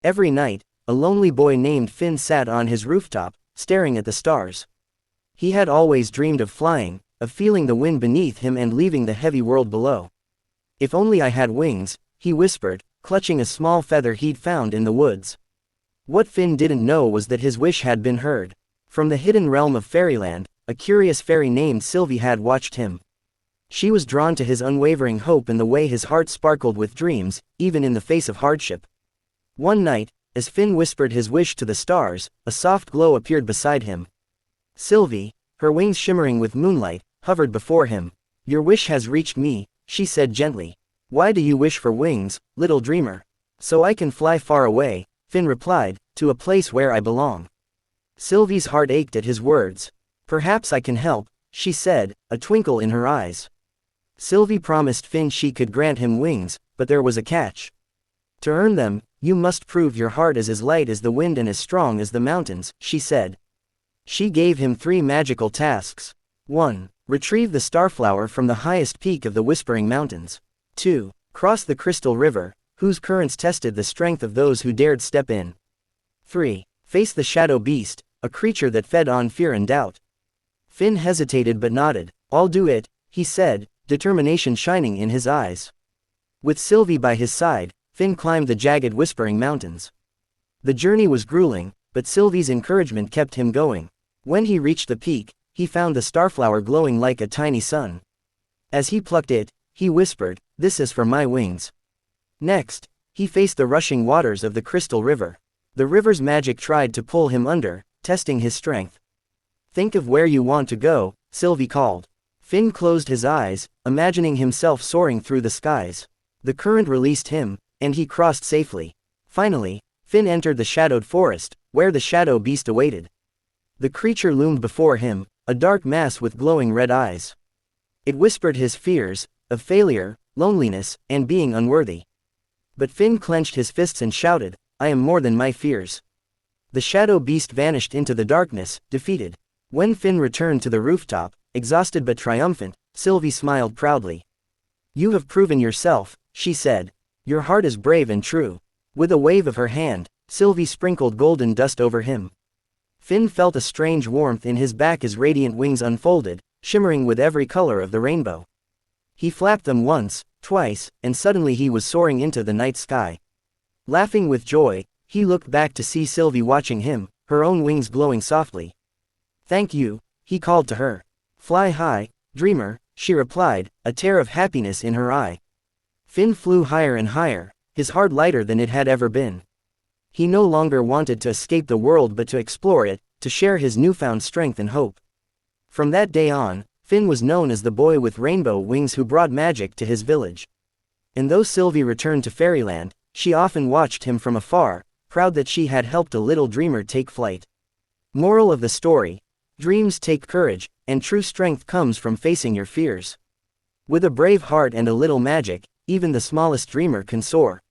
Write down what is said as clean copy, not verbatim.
Every night, a lonely boy named Finn sat on his rooftop, staring at the stars. He had always dreamed of flying, of feeling the wind beneath him and leaving the heavy world below. "If only I had wings," he whispered, clutching a small feather he'd found in the woods. What Finn didn't know was that his wish had been heard. From the hidden realm of fairyland, a curious fairy named Sylvie had watched him. She was drawn to his unwavering hope and the way his heart sparkled with dreams, even in the face of hardship. One night, as Finn whispered his wish to the stars, a soft glow appeared beside him. Sylvie, her wings shimmering with moonlight, hovered before him. "Your wish has reached me," she said gently. "Why do you wish for wings, little dreamer?" "So I can fly far away," Finn replied, "to a place where I belong." Sylvie's heart ached at his words. "Perhaps I can help," she said, a twinkle in her eyes. Sylvie promised Finn she could grant him wings, but there was a catch. "To earn them, you must prove your heart is as light as the wind and as strong as the mountains," she said. She gave him 3 magical tasks. 1. Retrieve the starflower from the highest peak of the Whispering Mountains. 2. Cross the crystal river, whose currents tested the strength of those who dared step in. 3. Face the shadow beast, a creature that fed on fear and doubt. Finn hesitated but nodded. "I'll do it," he said, determination shining in his eyes. With Sylvie by his side, Finn climbed the jagged Whispering Mountains. The journey was grueling, but Sylvie's encouragement kept him going. When he reached the peak, he found the starflower glowing like a tiny sun. As he plucked it, he whispered, "This is for my wings." Next, he faced the rushing waters of the crystal river. The river's magic tried to pull him under, testing his strength. "Think of where you want to go," Sylvie called. Finn closed his eyes, imagining himself soaring through the skies. The current released him, and he crossed safely. Finally, Finn entered the shadowed forest, where the shadow beast awaited. The creature loomed before him, a dark mass with glowing red eyes. It whispered his fears, of failure, loneliness, and being unworthy. But Finn clenched his fists and shouted, "I am more than my fears." The shadow beast vanished into the darkness, defeated. When Finn returned to the rooftop, exhausted but triumphant, Sylvie smiled proudly. "You have proven yourself," she said. "Your heart is brave and true." With a wave of her hand, Sylvie sprinkled golden dust over him. Finn felt a strange warmth in his back as radiant wings unfolded, shimmering with every color of the rainbow. He flapped them once, twice, and suddenly he was soaring into the night sky. Laughing with joy, he looked back to see Sylvie watching him, her own wings glowing softly. "Thank you," he called to her. "Fly high, dreamer," she replied, a tear of happiness in her eye. Finn flew higher and higher, his heart lighter than it had ever been. He no longer wanted to escape the world but to explore it, to share his newfound strength and hope. From that day on, Finn was known as the boy with rainbow wings who brought magic to his village. And though Sylvie returned to fairyland, she often watched him from afar, proud that she had helped a little dreamer take flight. Moral of the story: dreams take courage, and true strength comes from facing your fears. With a brave heart and a little magic, even the smallest dreamer can soar.